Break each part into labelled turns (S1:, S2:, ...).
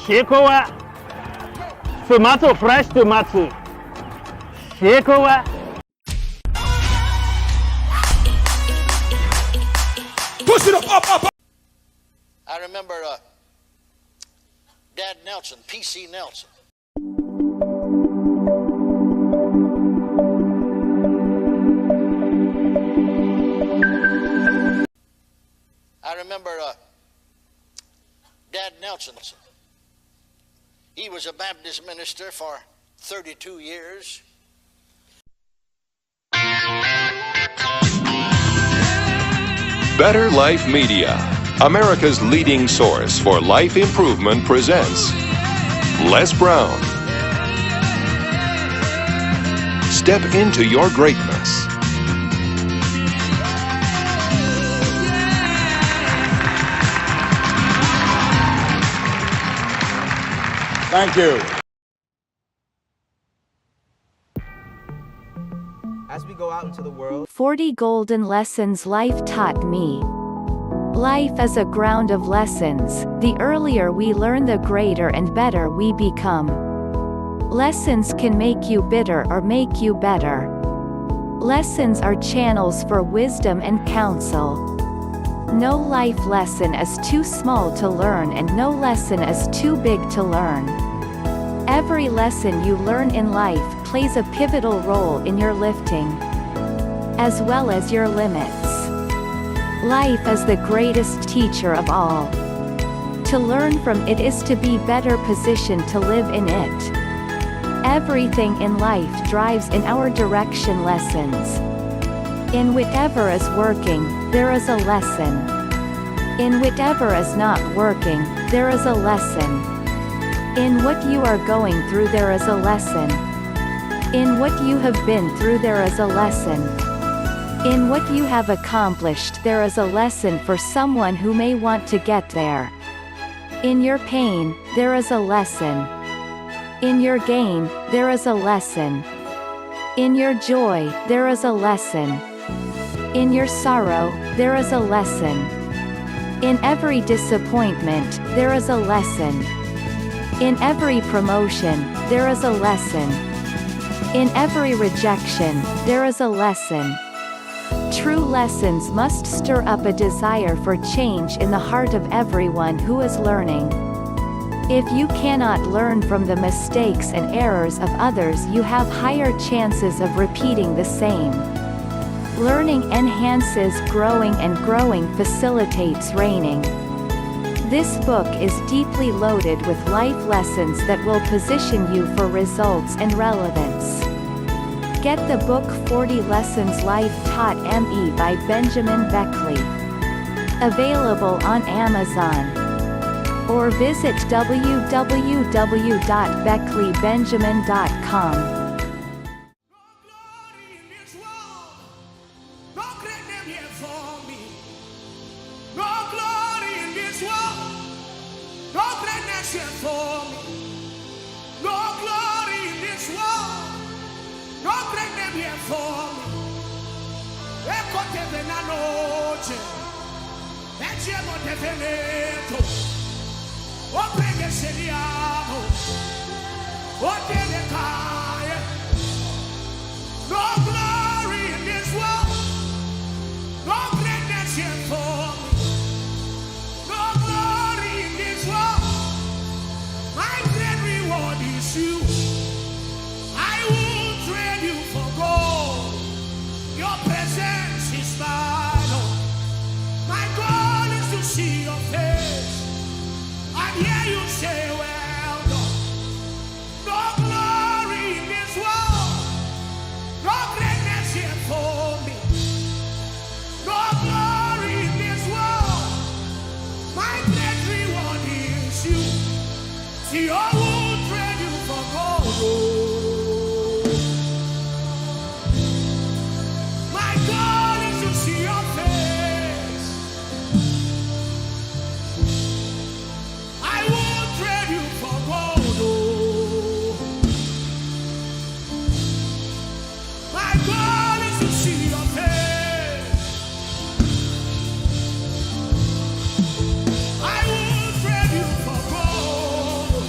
S1: Shekowa. Tomato, fresh tomato. Shekowa.
S2: Push it up.
S3: I remember Dad Nelson, P.C. Nelson. I remember Dad Nelson. He was a Baptist minister for 32 years.
S4: Better Life Media, America's leading source for life improvement, presents Les Brown. Step into your greatness.
S2: Thank you.
S5: As we go out into the world,
S6: 40 golden lessons life taught me. Life is a ground of lessons. The earlier we learn, the greater and better we become. Lessons can make you bitter or make you better. Lessons are channels for wisdom and counsel. No life lesson is too small to learn, and no lesson is too big to learn. Every lesson you learn in life plays a pivotal role in your lifting, as well as your limits. Life is the greatest teacher of all. To learn from it is to be better positioned to live in it. Everything in life drives in our direction lessons. In whatever is working, there is a lesson. In whatever is not working, there is a lesson. In what you are going through, there is a lesson. In what you have been through, there is a lesson. In what you have accomplished, there is a lesson for someone who may want to get there. In your pain, there is a lesson. In your gain, there is a lesson. In your joy, there is a lesson. In your sorrow, there is a lesson. In every disappointment, there is a lesson. In every promotion, there is a lesson. In every rejection, there is a lesson. True lessons must stir up a desire for change in the heart of everyone who is learning. If you cannot learn from the mistakes and errors of others, you have higher chances of repeating the same. Learning enhances growing, and growing facilitates reigning. This book is deeply loaded with life lessons that will position you for results and relevance. Get the book 40 Lessons Life Taught Me by Benjamin Beckley. Available on Amazon. Or visit www.beckleybenjamin.com.
S2: No glory in this world, no greatness here for me. No glory in this world, my great reward is you. I will trade you for gold. Your presence is my Lord. My goal is to see your face and hear you say, well done. No glory in this world, no greatness here for me. No glory in this world, my great reward is you. See, I will trade you for gold. My goal is to see your face. I will trade you for gold. My goal is to see your face. I will trade you for gold.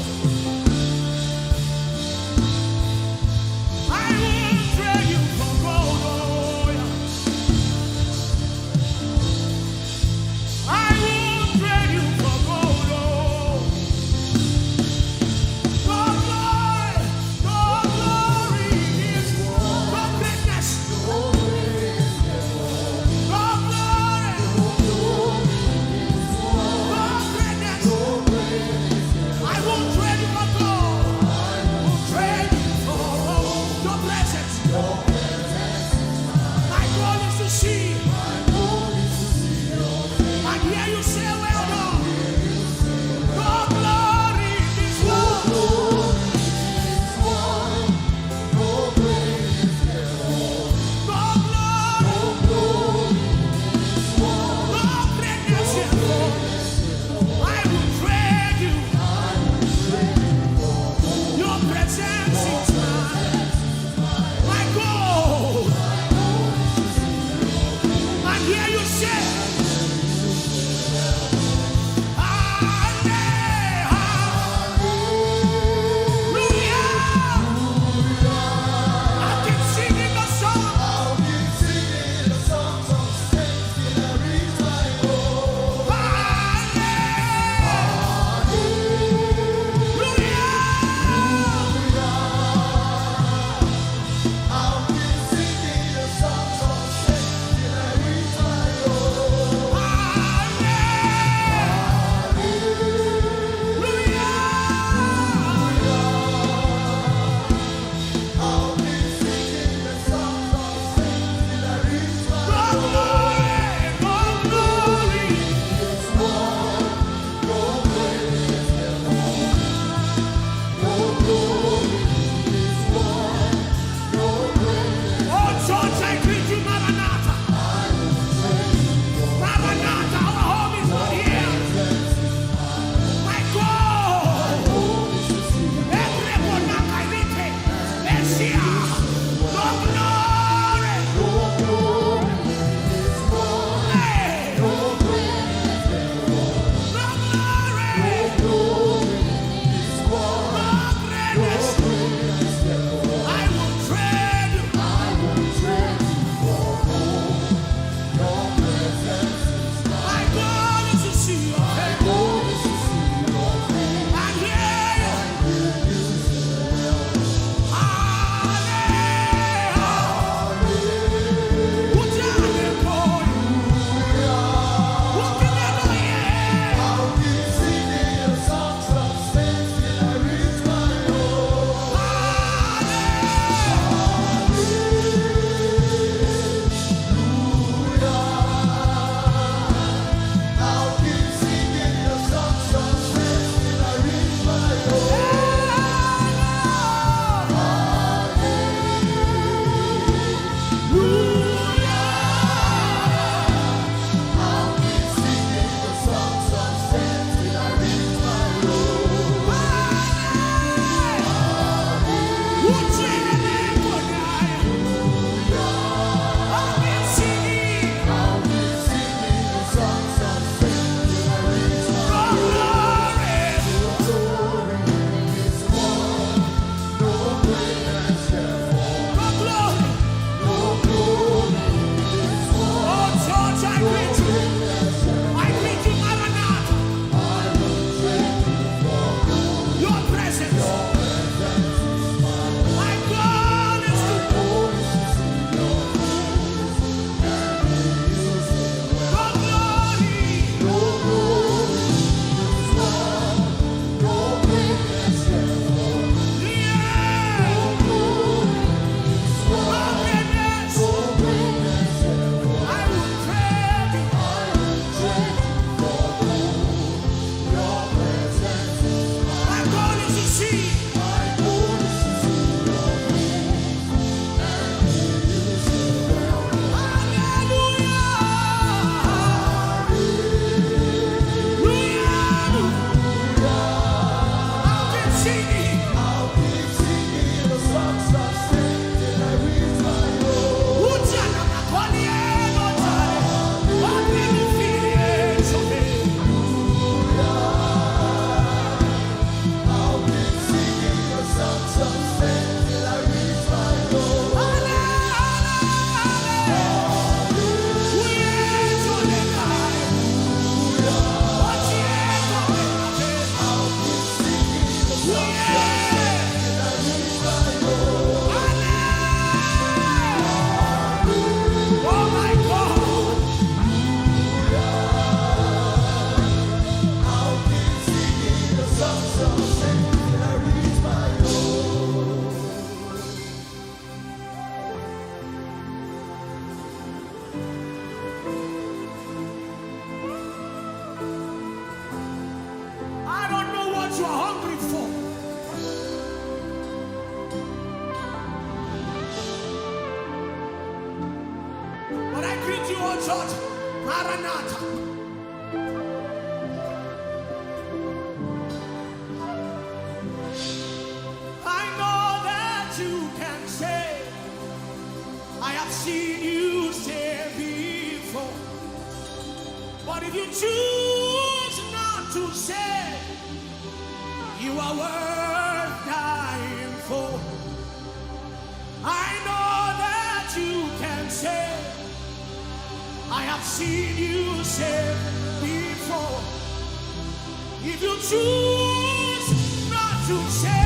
S2: I don't know what you are hungry for. But I greet you, oh church, Maranatha. I know that you can say, I have seen you say before. But if you choose not to say, you are worth dying for. I know that you can say, I have seen you say before. If you choose not to say,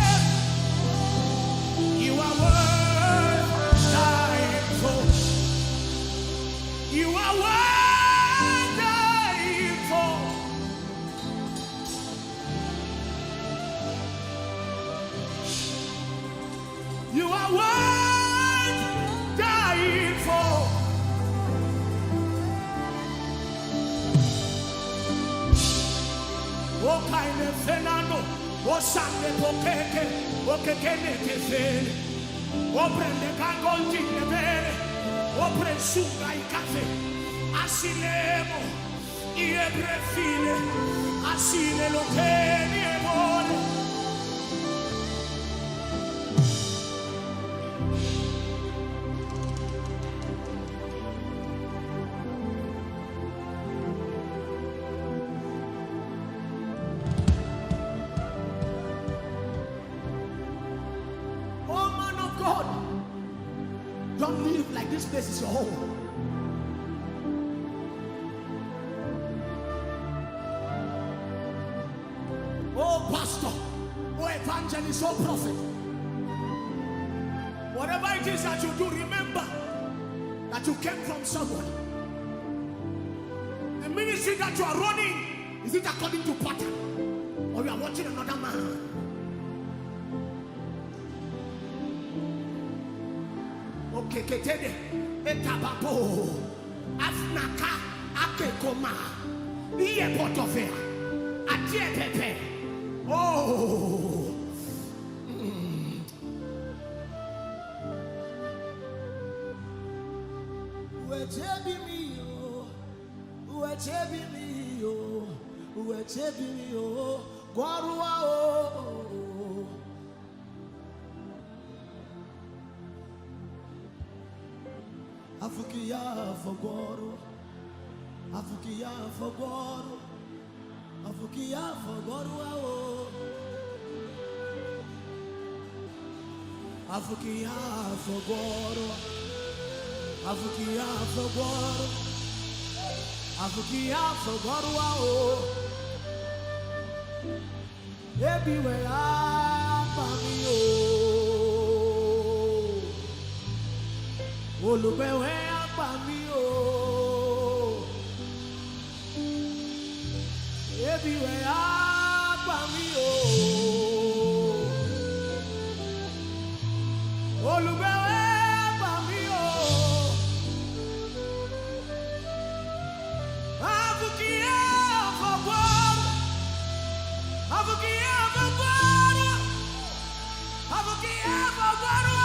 S2: you are worth dying for. You are worth dying for. You are worth dying for. O kaine Fernando, o sande pokeke, o kekene kefele, o prende kangolti nevere, o presuga I cafe, asilemo, I brefile, asile lo che mi vuole. Don't live like this place is your home. Oh, pastor, oh, evangelist, oh, prophet. Whatever it is that you do, remember that you came from someone. The ministry that you are running, is it according to pattern? Or you are watching another man? Keketede etabapo afnaka akekoma iye potofea atie pepe oh wechebi mi yo gwarua oh Afukia fogoro, afukia fogoro, afukia fogoro ao. Afukia fogoro, afukia fogoro, afukia fogoro ao. Everywhere I am, Olùgbẹ̀wé àgbà mi o, ebiwẹ̀ àgbà mi o, olùgbẹ̀wé àgbà mi o, afukiya fọgbọ́rọ̀, afukiya fọgbọ́rọ̀, afukiya fọgbọ́rọ̀.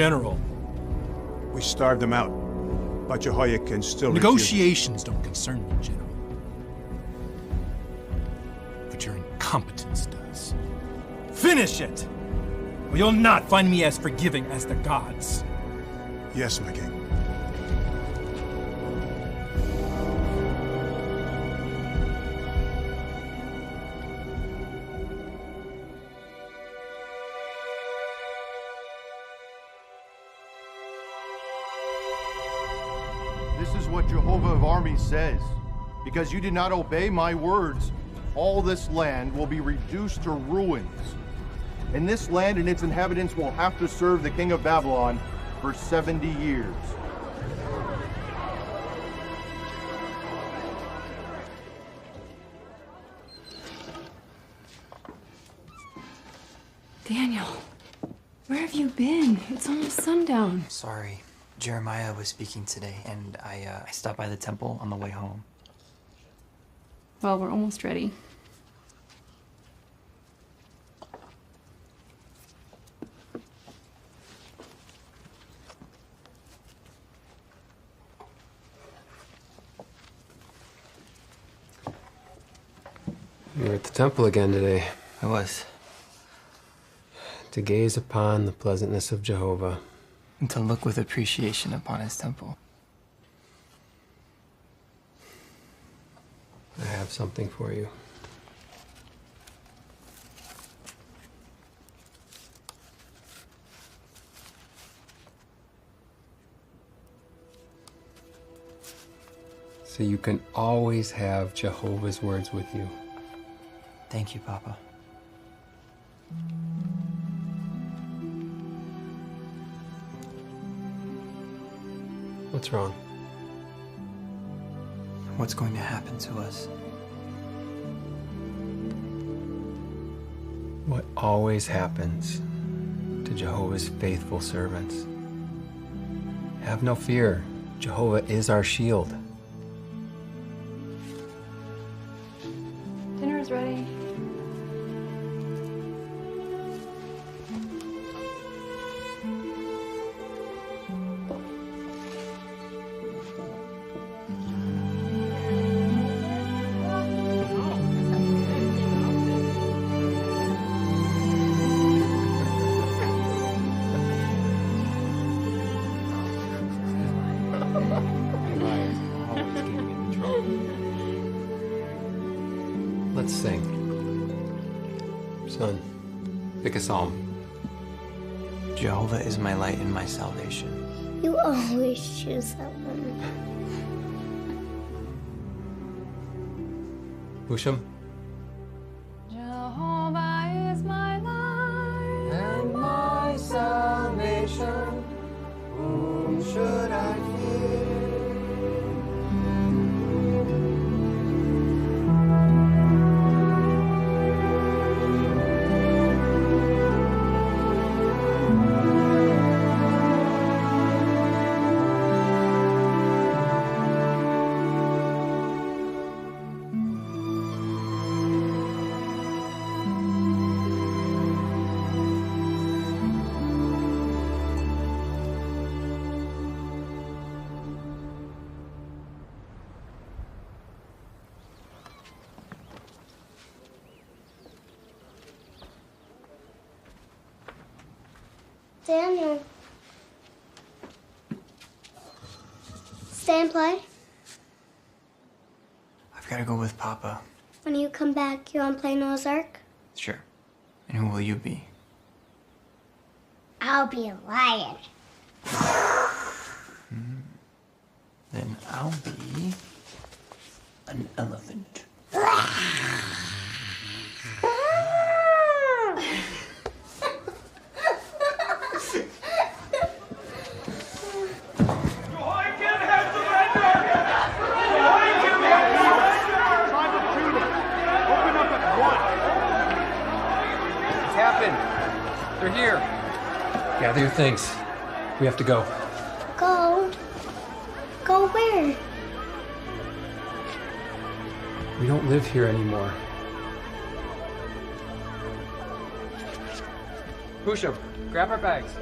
S7: general.
S8: We starved them out, but Jehoiakim still
S7: Negotiations don't concern me, general. But your incompetence does. Finish it! Or you'll not find me as forgiving as the gods.
S8: Yes, my king.
S9: This is what Jehovah of Armies says. Because you did not obey my words, all this land will be reduced to ruins. And this land and its inhabitants will have to serve the king of Babylon for 70 years.
S10: Daniel, where have you been? It's almost sundown.
S11: Sorry. Jeremiah was speaking today, and I stopped by the temple on the way home.
S10: Well, we're almost ready.
S12: You were at the temple again today.
S11: I was.
S12: To gaze upon the pleasantness of Jehovah.
S11: And to look with appreciation upon his temple.
S12: I have something for you. So you can always have Jehovah's words with you.
S11: Thank you, Papa.
S12: What's wrong?
S11: What's going to happen to us?
S12: What always happens to Jehovah's faithful servants. Have no fear. Jehovah is our shield.
S10: Dinner's ready.
S12: Let's sing. Son, pick a psalm.
S11: Jehovah is my light and my salvation.
S13: You always choose that one.
S12: Husham?
S10: Jehovah is my light
S5: and my salvation. Whom should I fear?
S13: Daniel. Stay and play?
S11: I've got to go with Papa.
S13: When you come back, you want to play Noah's Ark?
S11: Sure. And who will you be?
S13: I'll be a lion.
S11: Then I'll be an elephant.
S12: They're here. Gather your things. We have to go.
S13: Go? Go where?
S12: We don't live here anymore. Husham, grab our bags.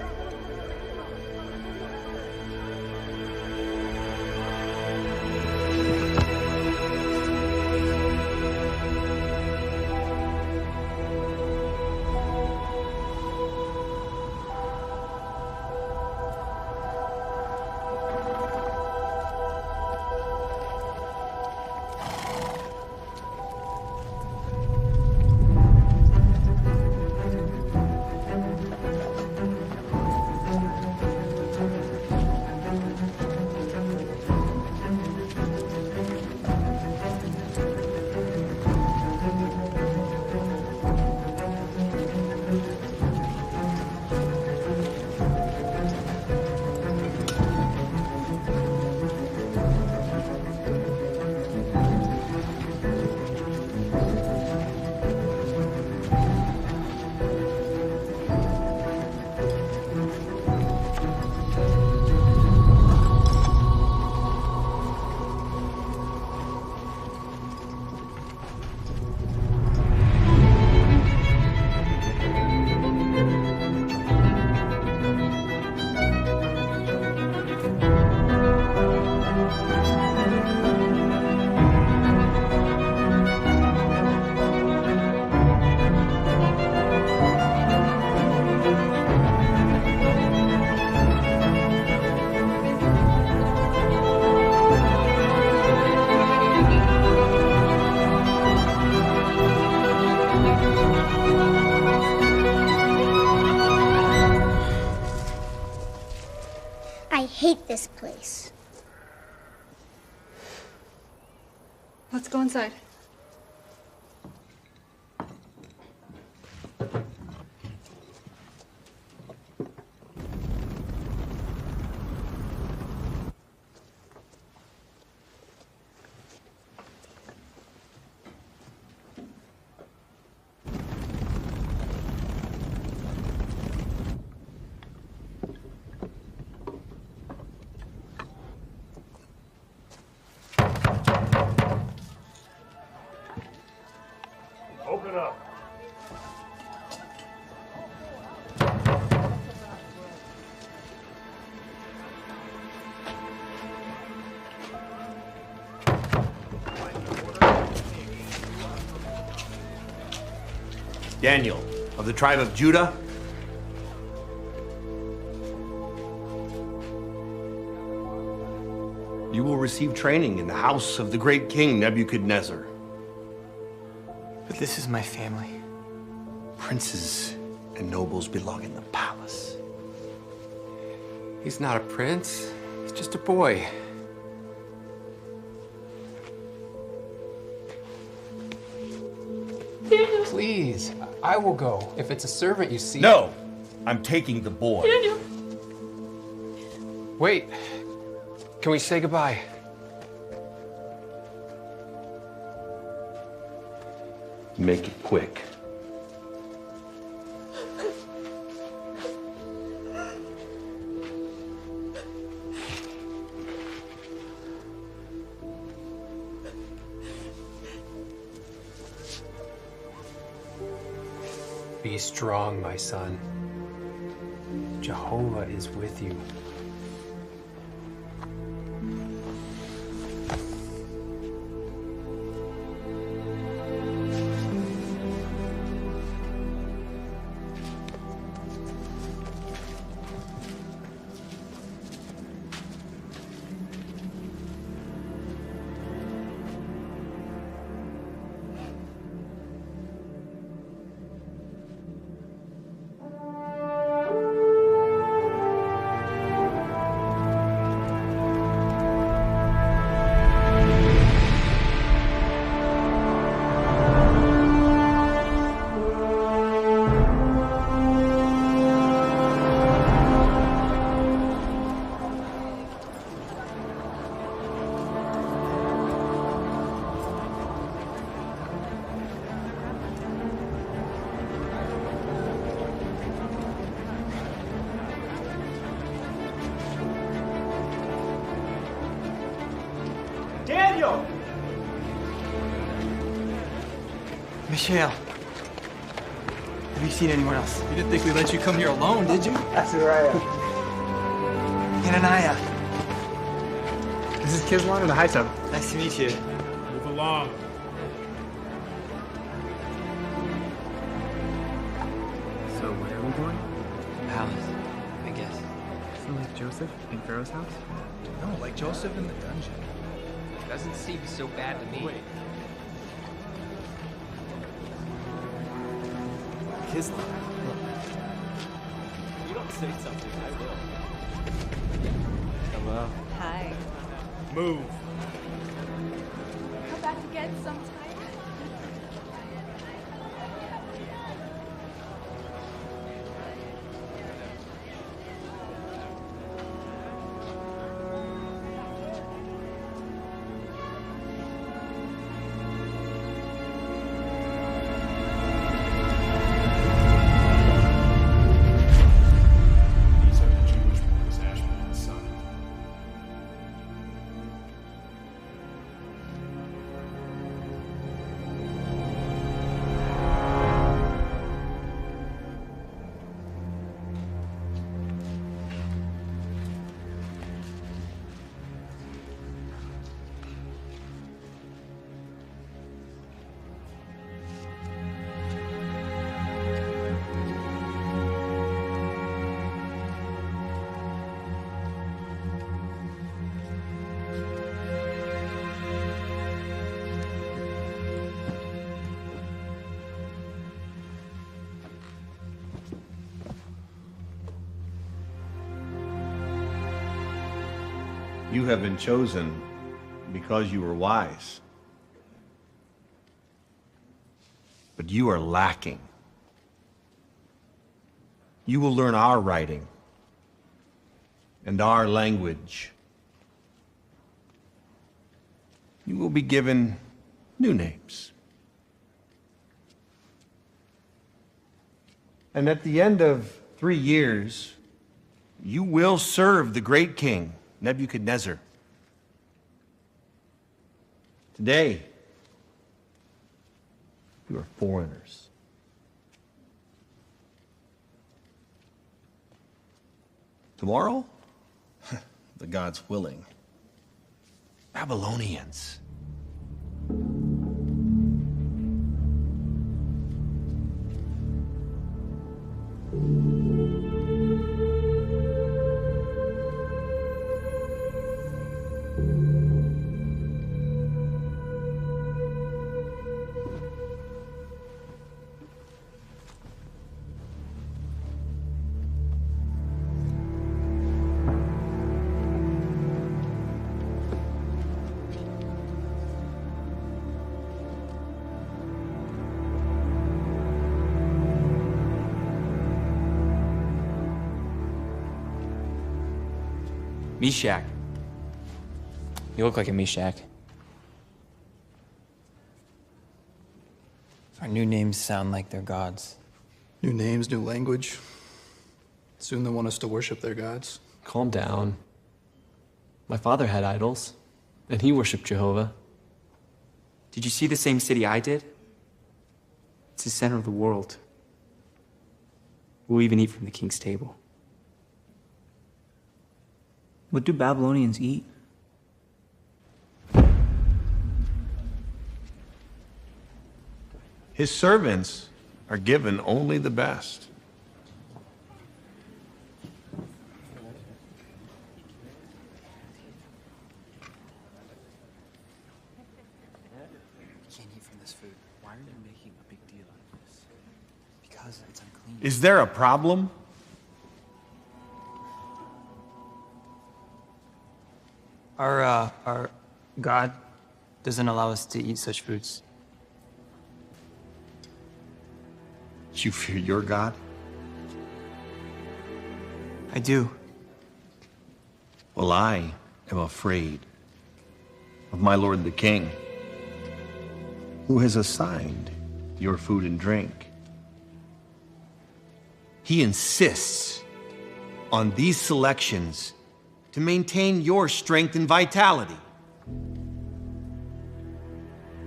S13: this place.
S10: Let's go inside.
S1: Open up.
S14: Daniel, of the tribe of Judah. You will receive training in the house of the great king Nebuchadnezzar.
S11: But this is my family.
S14: Princes and nobles belong in the palace.
S12: He's not a prince. He's just a boy. Please, I will go. If it's a servant you see...
S14: No! I'm taking the boy.
S12: Wait. Can we say goodbye?
S14: Make it quick.
S12: Be strong, my son. Jehovah is with you.
S11: Daniel! Michelle. Have you seen anyone else?
S7: You didn't think we let you come here alone, did you?
S11: Azariah. Hananiah.
S12: This is Kizwan in the high tub.
S11: Nice to meet you.
S7: Move along.
S12: So where are we going?
S11: Palace, I guess.
S12: So like Joseph in Pharaoh's house?
S7: No, like Joseph in the dungeon.
S15: Doesn't seem so bad to me.
S7: Wait. Kizlan.
S15: You don't say something, I will.
S12: Hello.
S10: Hi.
S7: Move.
S10: Come back again sometime.
S7: These are the Jewish boys, Ashman's son.
S14: You have been chosen because you were wise. But you are lacking. You will learn our writing and our language. You will be given new names. And at the end of 3 years, you will serve the great king, Nebuchadnezzar. Today, you are foreigners. Tomorrow, the gods willing, Babylonians.
S11: Meshach. You look like a Meshach. Our new names sound like they're gods.
S16: New names, new language. Soon they want us to worship their gods.
S17: Calm down. My father had idols, and he worshipped Jehovah.
S11: Did you see the same city I did? It's the center of the world. We'll even eat from the king's table.
S18: What do Babylonians eat?
S14: His servants are given only the best.
S11: We can't eat from this food. Why are you making a big deal out of this? Because it's unclean.
S14: Is there a problem?
S11: Our God doesn't allow us to eat such foods.
S14: You fear your God?
S11: I do.
S14: Well, I am afraid of my lord the king, who has assigned your food and drink. He insists on these selections to maintain your strength and vitality.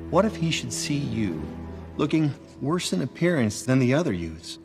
S14: What if he should see you looking worse in appearance than the other youths?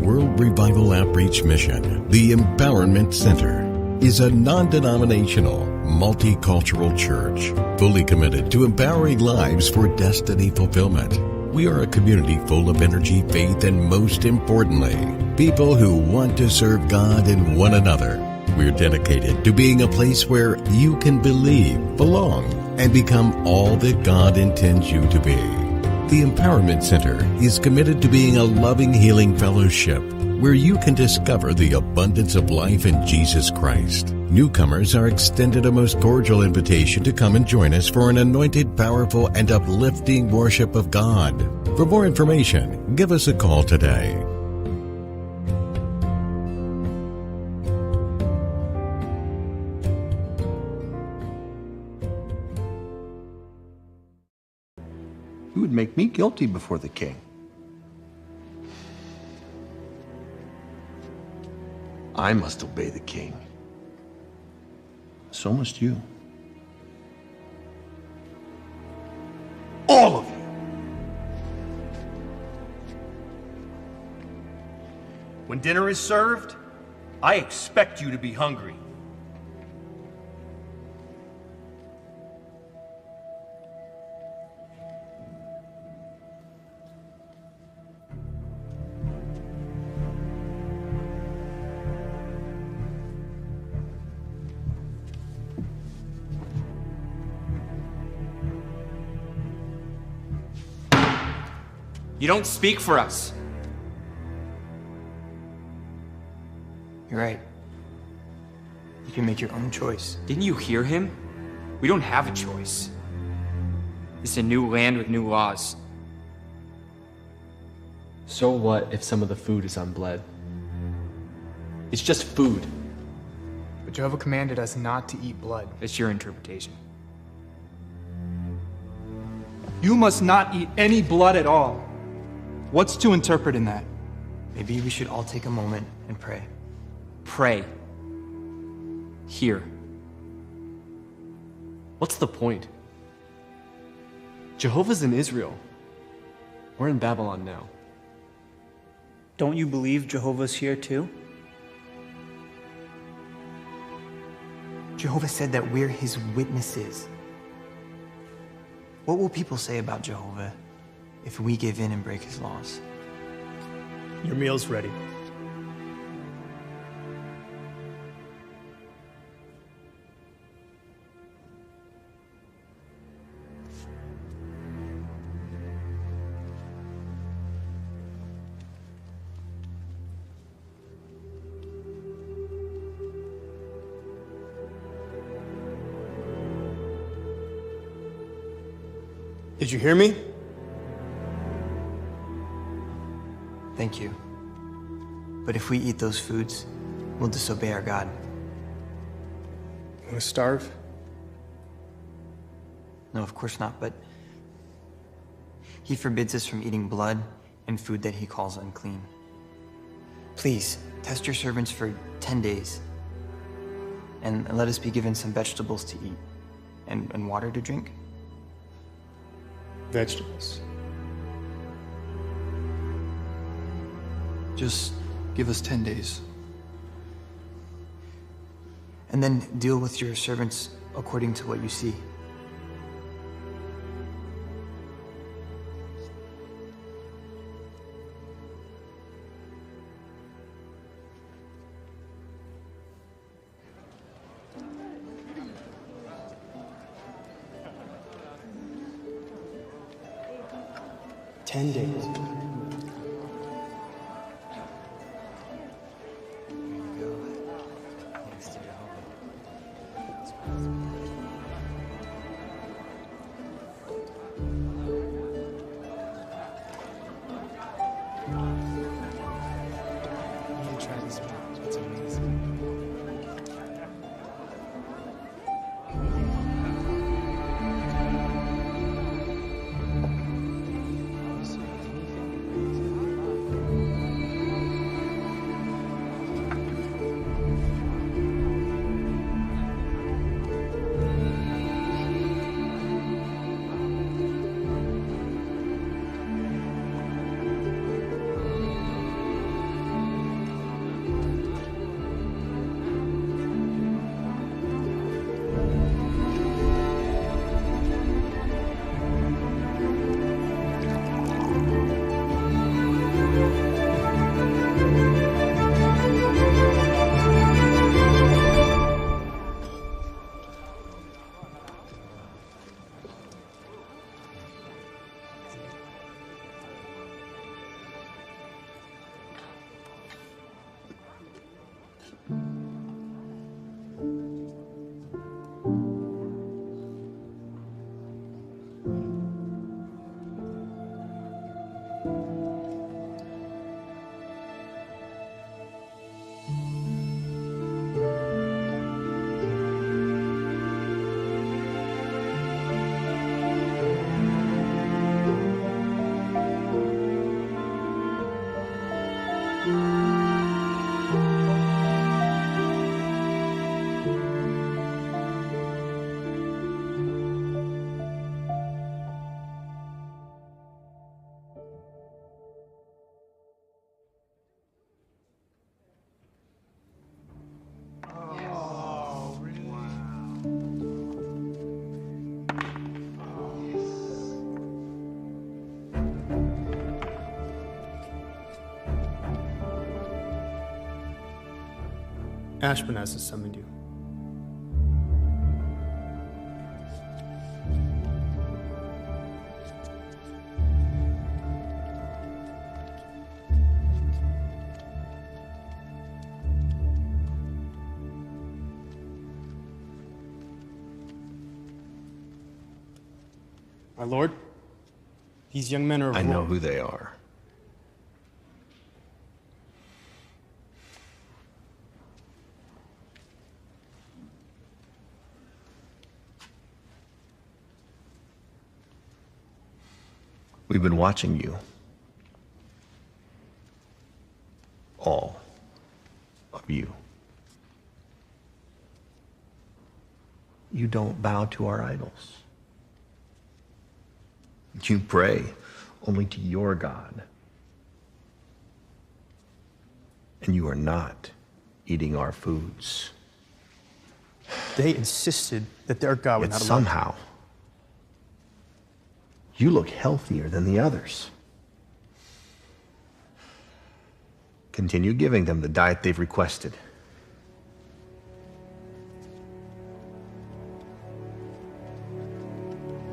S19: World Revival Outreach Mission, the Empowerment Center, is a non-denominational, multicultural church fully committed to empowering lives for destiny fulfillment. We are a community full of energy, faith, and most importantly, people who want to serve God and one another. We're dedicated to being a place where you can believe, belong, and become all that God intends you to be. The Empowerment Center is committed to being a loving, healing fellowship where you can discover the abundance of life in Jesus Christ. Newcomers are extended a most cordial invitation to come and join us for an anointed, powerful, and uplifting worship of God. For more information, give us a call today.
S14: You would make me guilty before the king. I must obey the king. So must you. All of you. When dinner is served, I expect you to be hungry.
S11: You don't speak for us. You're right.
S12: You can make your own choice.
S11: Didn't you hear him? We don't have a choice. It's a new land with new laws.
S17: So what if some of the food is unbled? It's just food.
S20: But Jehovah commanded us not to eat blood.
S11: That's your interpretation.
S16: You must not eat any blood at all. What's to interpret in that?
S12: Maybe we should all take a moment and pray.
S11: Pray. Here.
S17: What's the point? Jehovah's in Israel. We're in Babylon now.
S18: Don't you believe Jehovah's here too?
S12: Jehovah said that we're his witnesses. What will people say about Jehovah if we give in and break his laws?
S16: Your meal's ready. Did you hear me?
S12: Thank you. But if we eat those foods, we'll disobey our God.
S16: Want to starve?
S12: No, of course not, but he forbids us from eating blood and food that he calls unclean. Please, test your servants for 10 days, and let us be given some vegetables to eat and water to drink.
S16: Vegetables.
S12: Just
S16: give us 10 days.
S12: And then deal with your servants according to what you see.
S16: Ashpenaz has summoned you. My lord, these young men are...
S14: I know who they are. We've been watching you. All of you. You don't bow to our idols. You pray only to your God. And you are not eating our foods.
S20: They insisted that their God would
S14: Yet
S20: not allow
S14: somehow, you look healthier than the others. Continue giving them the diet they've requested.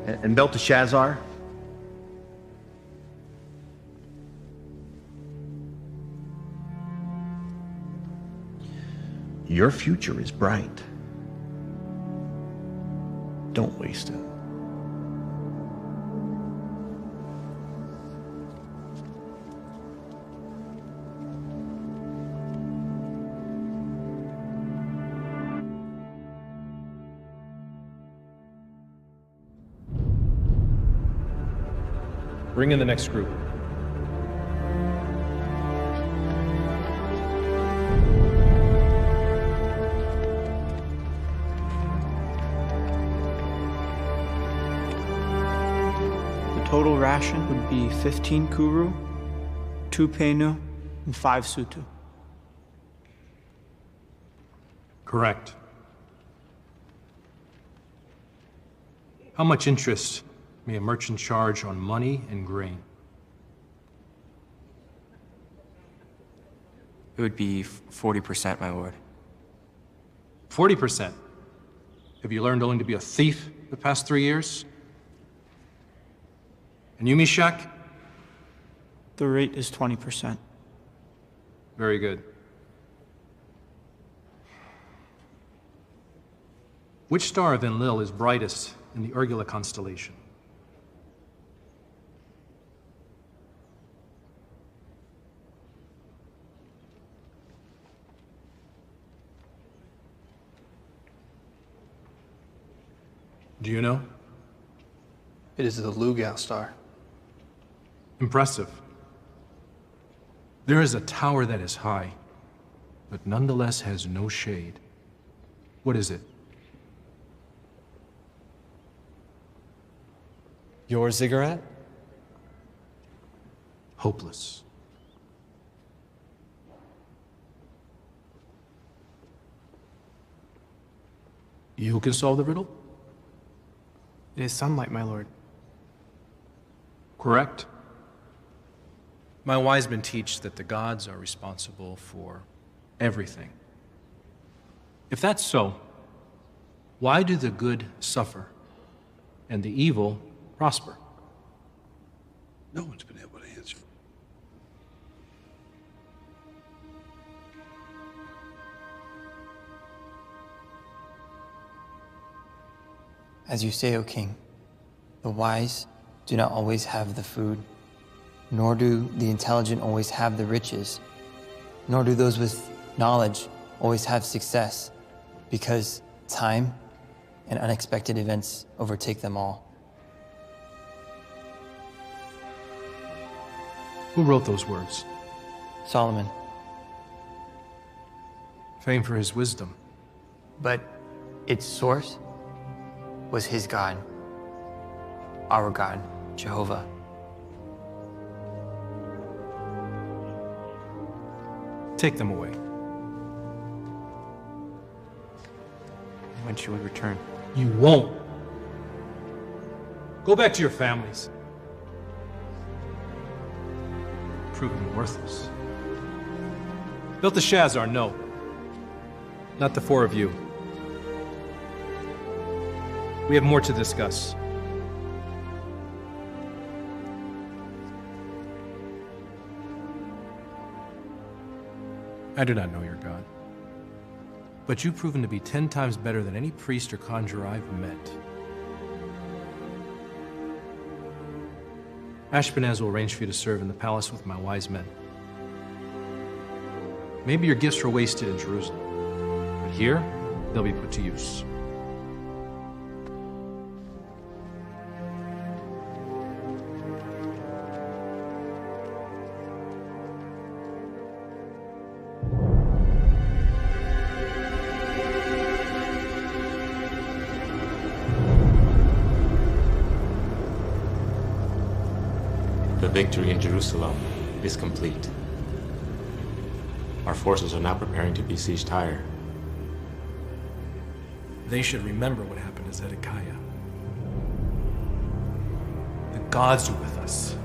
S14: And Belteshazzar, your future is bright. Don't waste it.
S21: Bring in the next group.
S18: The total ration would be 15 kuru, 2 penu, and 5 sutu.
S21: Correct. How much interest may a merchant charge on money and grain?
S11: It would be 40%, my lord.
S21: 40%? Have you learned only to be a thief the past 3 years? And you, Meshach?
S18: The rate is 20%.
S21: Very good. Which star of Enlil is brightest in the Urgula constellation? Do you know?
S22: It is the Lugao star.
S21: Impressive. There is a tower that is high, but nonetheless has no shade. What is it?
S17: Your ziggurat?
S21: Hopeless. You can solve the riddle?
S20: It is sunlight, my lord.
S21: Correct. My wise men teach that the gods are responsible for everything. If that's so, why do the good suffer and the evil prosper?
S23: No one's been able to answer.
S12: As you say, O king, the wise do not always have the food, nor do the intelligent always have the riches, nor do those with knowledge always have success, because time and unexpected events overtake them all.
S21: Who wrote those words?
S12: Solomon.
S21: Famed for his wisdom.
S12: But its source was his God, our God, Jehovah.
S21: Take them away.
S11: When should we return?
S21: You won't. Go back to your families. Proven worthless. Belteshazzar, no. Not the four of you. We have more to discuss. I do not know your God, but you've proven to be 10 times better than any priest or conjurer I've met. Ashpenaz will arrange for you to serve in the palace with my wise men. Maybe your gifts were wasted in Jerusalem, but here, they'll be put to use.
S3: The victory in Jerusalem is complete. Our forces are now preparing to besiege Tyre.
S21: They should remember what happened to Zedekiah. The gods are with us.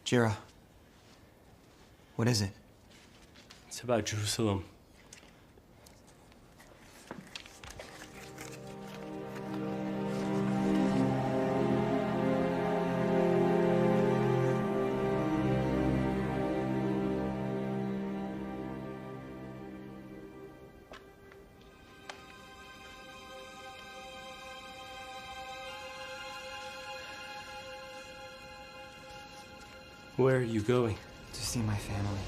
S12: Jira, what is it?
S4: It's about Jerusalem. Where are you going?
S12: To see my family.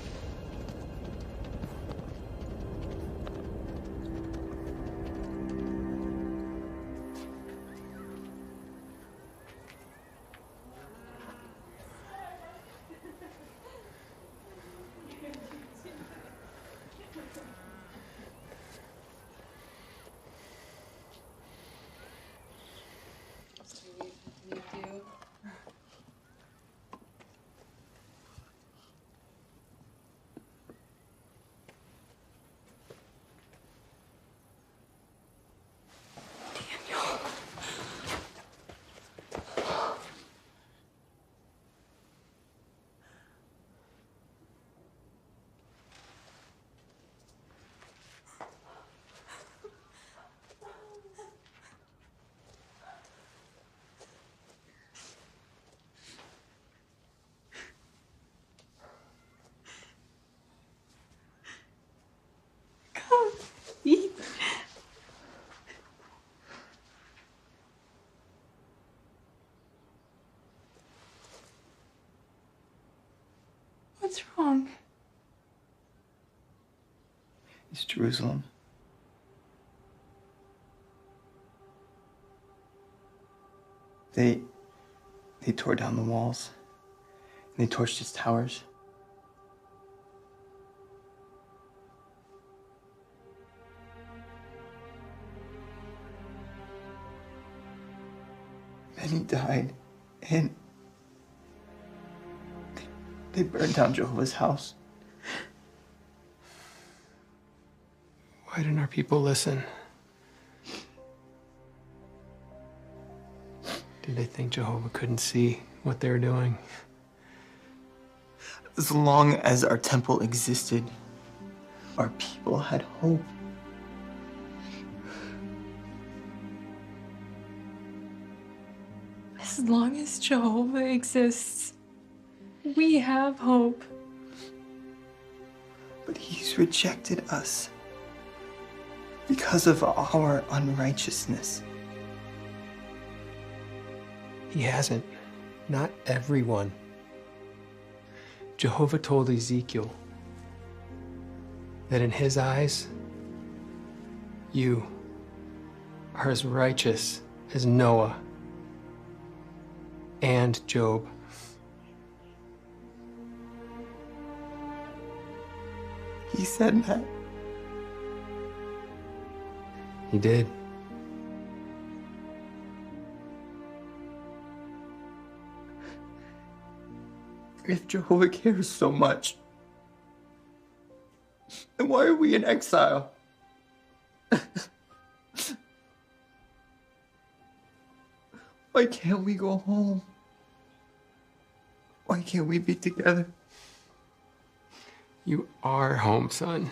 S10: What's wrong?
S12: It's Jerusalem. They tore down the walls. And they torched its towers. Many died, and they burned down Jehovah's house.
S20: Why didn't our people listen? Did they think Jehovah couldn't see what they were doing?
S12: As long as our temple existed, our people had hope.
S10: As long as Jehovah exists, we have hope.
S12: But he's rejected us because of our unrighteousness.
S20: He hasn't. Not everyone. Jehovah told Ezekiel that in his eyes, you are as righteous as Noah and Job.
S12: He said that.
S20: He did.
S12: If Jehovah cares so much, then why are we in exile? Why can't we go home? Why can't we be together?
S20: You are home, son.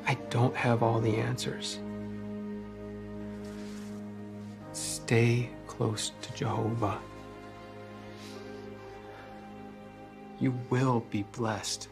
S20: I don't have all the answers. Stay close to Jehovah. You will be blessed.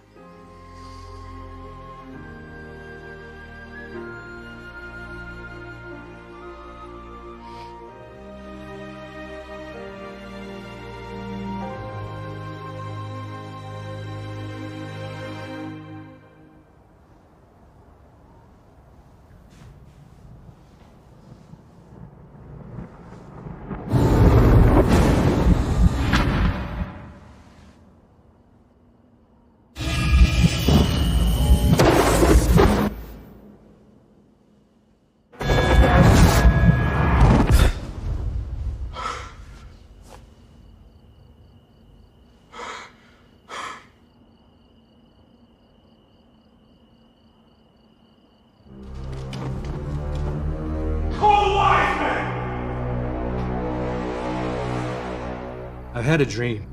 S21: I've had a dream.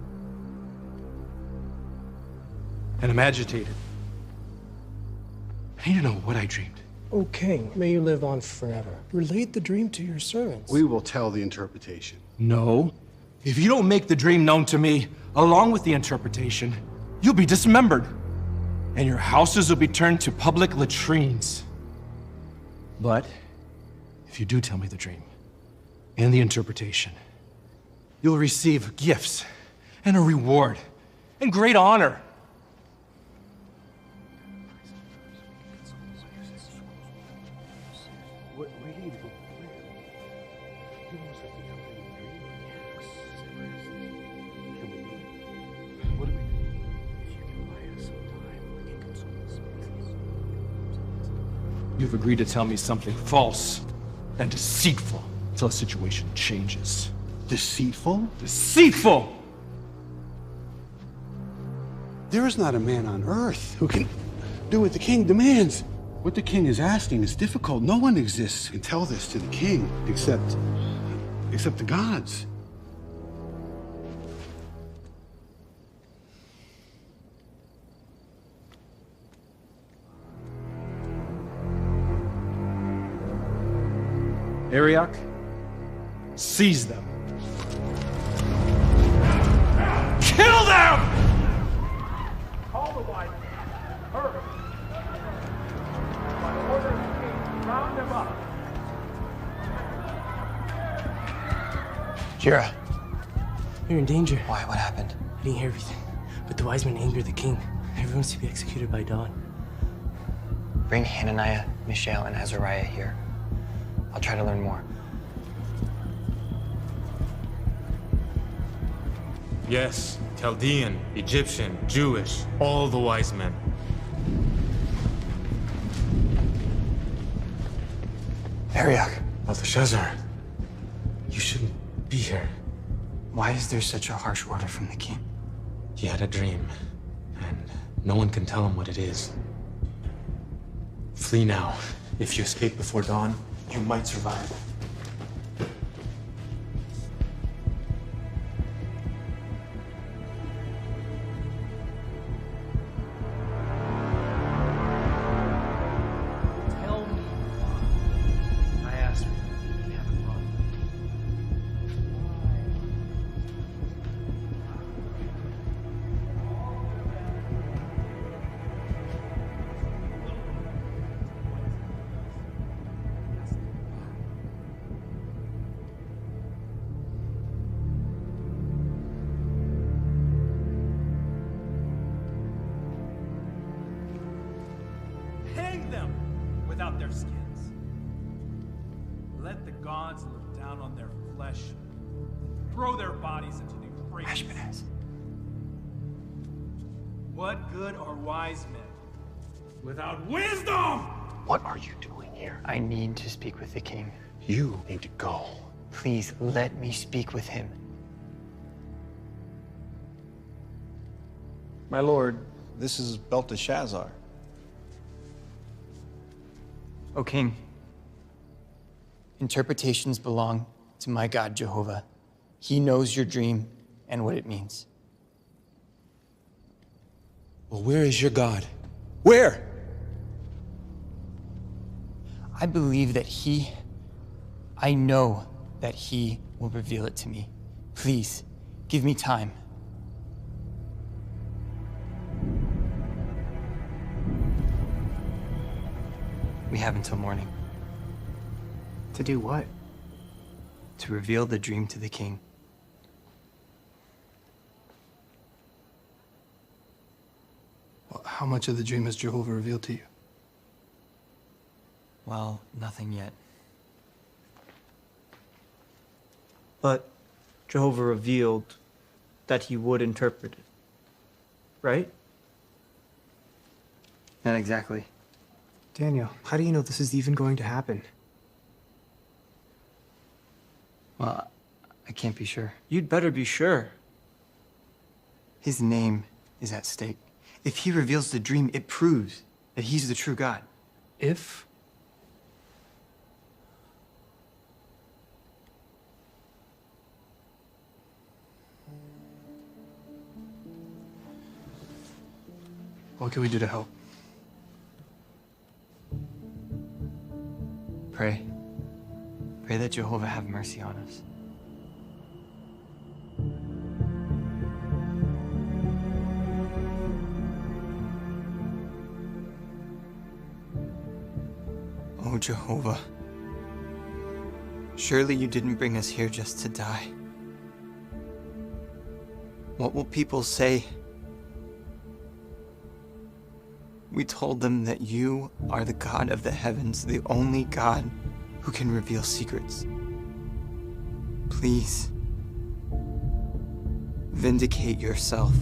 S21: And I'm agitated. I need to know what I dreamed.
S2: O king, may you live on forever. Relate the dream to your servants.
S23: We will tell the interpretation.
S21: No. If you don't make the dream known to me, along with the interpretation, you'll be dismembered. And your houses will be turned to public latrines. But if you do tell me the dream and the interpretation, you'll receive gifts and a reward and great honor. You've agreed to tell me something false and deceitful until the situation changes.
S23: Deceitful?
S21: Deceitful!
S23: There is not a man on earth who can do what the king demands. What the king is asking is difficult. No one exists who can tell this to the king except the gods.
S21: Ariok, seize them. Kill them!
S1: Call the white men. Hurry. By order of the king, round them up.
S12: Jira.
S6: You're in danger.
S12: Why? What happened?
S6: I didn't hear everything. But the wise men angered the king. Everyone's to be executed by dawn.
S12: Bring Hananiah, Mishael, and Azariah here. I'll try to learn more.
S3: Yes, Chaldean, Egyptian, Jewish, all the wise men.
S12: Ariok.
S3: Belteshazzar, you shouldn't be here.
S12: Why is there such a harsh order from the king?
S3: He had a dream, and no one can tell him what it is. Flee now. If you escape before dawn, you might survive.
S6: Tell me why. I asked for you. You haven't run.
S7: Hang them without their skins. Let the gods look down on their flesh. Throw their bodies into the Euphrates. What good are wise men without wisdom?
S23: What are you doing here?
S12: I need to speak with the king.
S23: You need to go.
S12: Please let me speak with him.
S8: My lord, this is Belteshazzar.
S12: O king, interpretations belong to my God Jehovah. He knows your dream and what it means.
S21: Well, where is your God? Where?
S12: I believe that I know that he will reveal it to me. Please, give me time. We have until morning.
S6: To do what?
S12: To reveal the dream to the king.
S22: Well, how much of the dream has Jehovah revealed to you?
S12: Well, nothing yet.
S18: But Jehovah revealed that he would interpret it. Right?
S12: Not exactly.
S6: Daniel, how do you know this is even going to happen?
S12: Well, I can't be sure.
S18: You'd better be sure.
S12: His name is at stake. If he reveals the dream, it proves that he's the true God.
S22: If? What can we do to help?
S12: Pray. Pray that Jehovah have mercy on us. Oh, Jehovah. Surely you didn't bring us here just to die. What will people say? We told them that you are the God of the heavens, the only God who can reveal secrets. Please, vindicate yourself.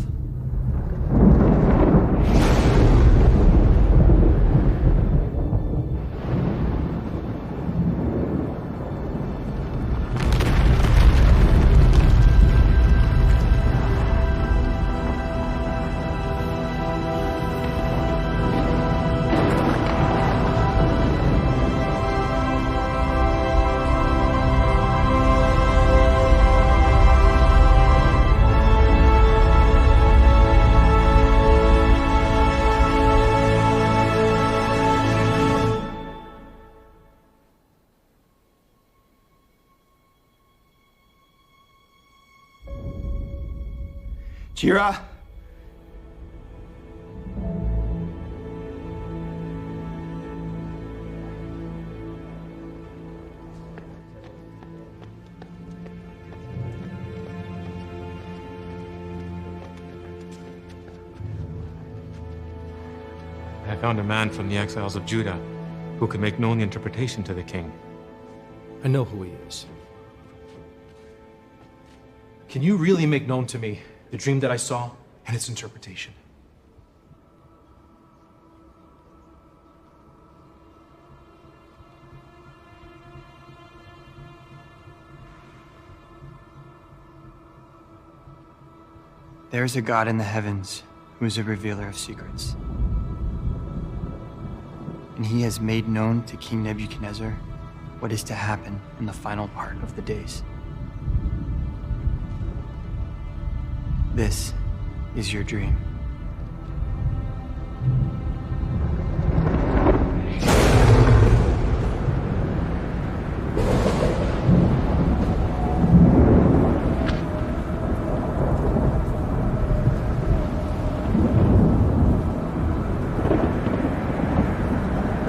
S12: Jira!
S3: I found a man from the exiles of Judah who could make known the interpretation to the king.
S21: I know who he is. Can you really make known to me the dream that I saw and its interpretation?
S12: There is a God in the heavens who is a revealer of secrets. And he has made known to King Nebuchadnezzar what is to happen in the final part of the days. This is your dream.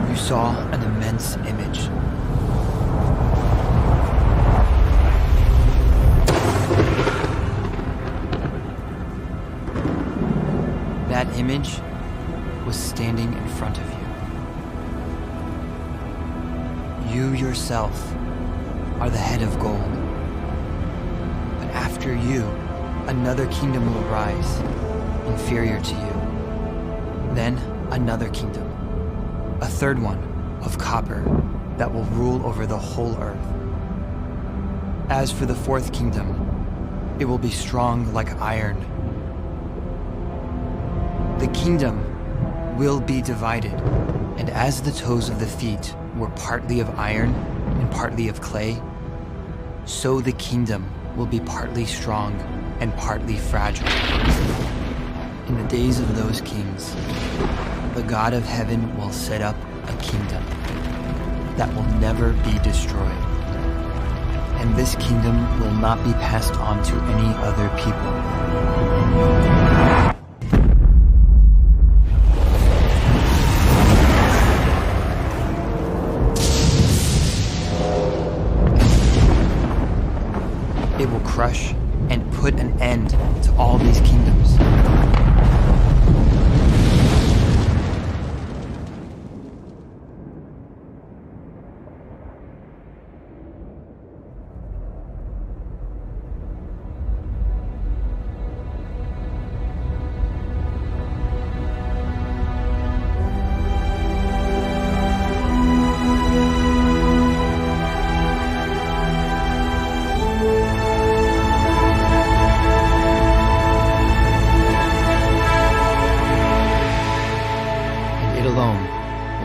S12: You saw an immense image. That image was standing in front of you. You yourself are the head of gold. But after you, another kingdom will rise, inferior to you. Then another kingdom, a third one of copper that will rule over the whole earth. As for the fourth kingdom, it will be strong like iron. The kingdom will be divided, and as the toes of the feet were partly of iron and partly of clay, so the kingdom will be partly strong and partly fragile. In the days of those kings, the God of heaven will set up a kingdom that will never be destroyed. And this kingdom will not be passed on to any other people. It will crush and put an end to all these kingdoms.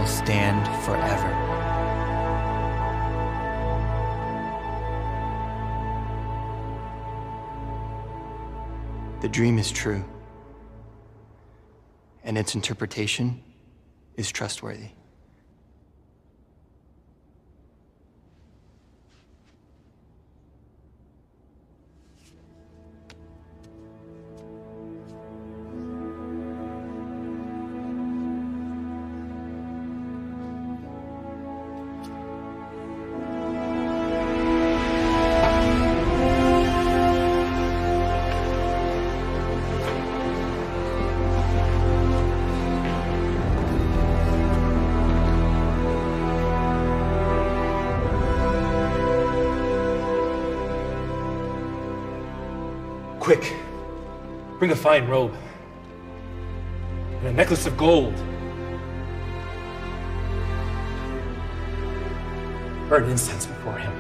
S12: Stand forever. The dream is true, and its interpretation is trustworthy.
S21: Quick, bring a fine robe and a necklace of gold. Burn incense before him.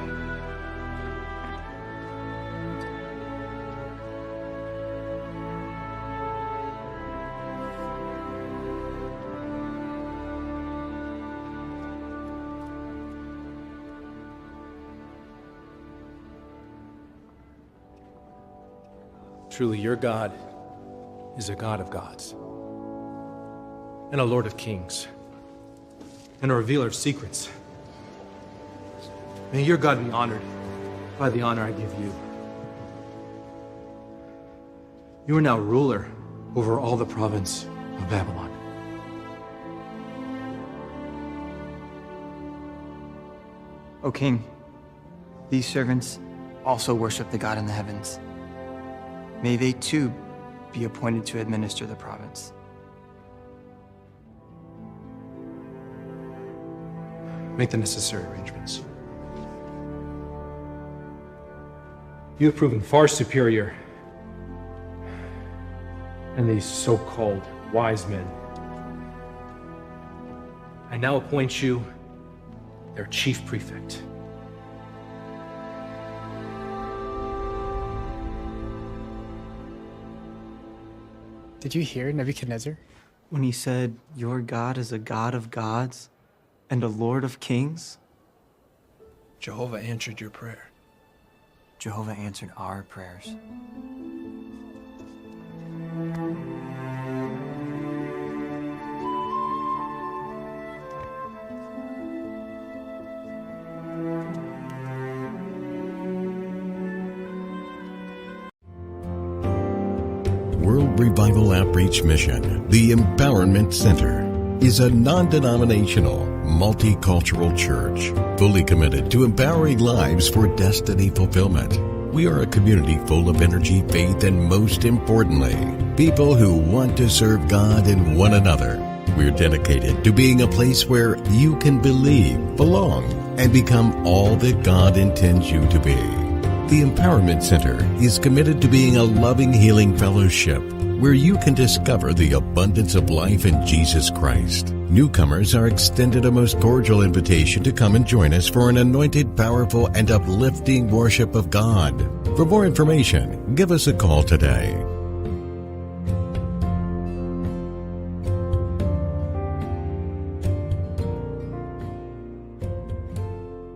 S21: Truly, your God is a God of gods, and a Lord of kings, and a revealer of secrets. May your God be honored by the honor I give you. You are now ruler over all the province of Babylon.
S12: O King, these servants also worship the God in the heavens. May they too be appointed to administer the province.
S21: Make the necessary arrangements. You have proven far superior than these so-called wise men. I now appoint you their chief prefect.
S5: Did you hear Nebuchadnezzar?
S18: When he said, "Your God is a God of gods and a Lord of kings"?
S22: Jehovah answered your prayer.
S12: Jehovah answered our prayers.
S19: World Revival Outreach Mission, the Empowerment Center, is a non-denominational, multicultural church fully committed to empowering lives for destiny fulfillment. We are a community full of energy, faith, and most importantly, people who want to serve God and one another. We're dedicated to being a place where you can believe, belong, and become all that God intends you to be. The Empowerment Center is committed to being a loving, healing fellowship where you can discover the abundance of life in Jesus Christ. Newcomers are extended a most cordial invitation to come and join us for an anointed, powerful, and uplifting worship of God. For more information, give us a call today